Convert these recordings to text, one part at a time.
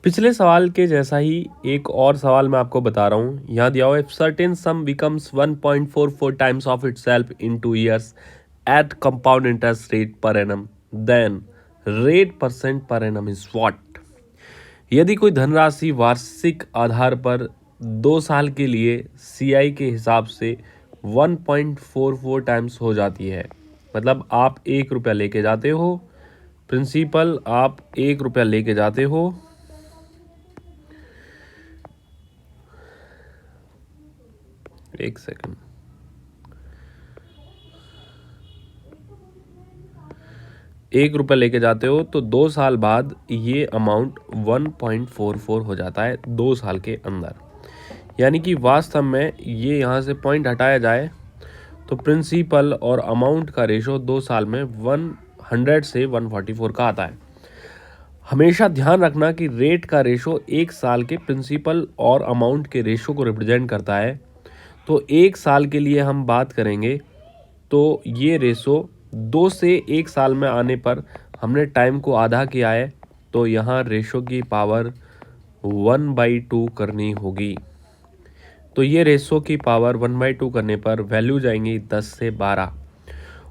पिछले सवाल के जैसा ही एक और सवाल मैं आपको बता रहा हूँ। यहाँ दिया हुआ, if certain sum becomes 1.44 times of itself in 2 years at compound interest rate per annum, then rate percent per annum is what. यदि कोई धनराशि वार्षिक आधार पर 2 साल के लिए सीआई के हिसाब से 1.44 टाइम्स हो जाती है, मतलब आप 1 रुपया लेके जाते हो, प्रिंसिपल आप 1 रुपया लेके जाते हो, एक सेकंड, 1 रुपया लेके जाते हो तो 2 साल बाद ये अमाउंट 1.44 हो जाता है 2 साल के अंदर। यानी कि वास्तव में ये यहाँ से पॉइंट हटाया जाए तो प्रिंसिपल और अमाउंट का रेशो 2 साल में 100 से 144 का आता है। हमेशा ध्यान रखना कि रेट का रेशो 1 साल के प्रिंसिपल और अमाउंट के रेशो को रिप्रेजेंट करता है। तो 1 साल के लिए हम बात करेंगे तो ये रेशो 2 से 1 साल में आने पर हमने टाइम को आधा किया है, तो यहाँ रेशो की पावर 1/2 करनी होगी। तो ये रेशो की पावर 1/2 करने पर वैल्यू जाएंगी 10 से 12,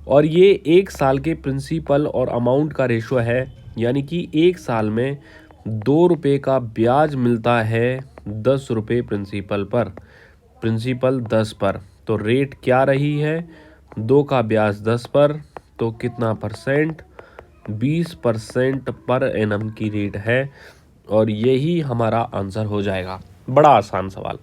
और ये 1 साल के प्रिंसिपल और अमाउंट का रेशो है। यानी कि 1 साल में 2 रुपये का ब्याज मिलता है 10 रुपये प्रिंसिपल पर, प्रिंसिपल 10 पर। तो रेट क्या रही है, 2 का ब्याज 10 पर, तो कितना परसेंट, 20% पर एनम की रेट है, और यही हमारा आंसर हो जाएगा। बड़ा आसान सवाल।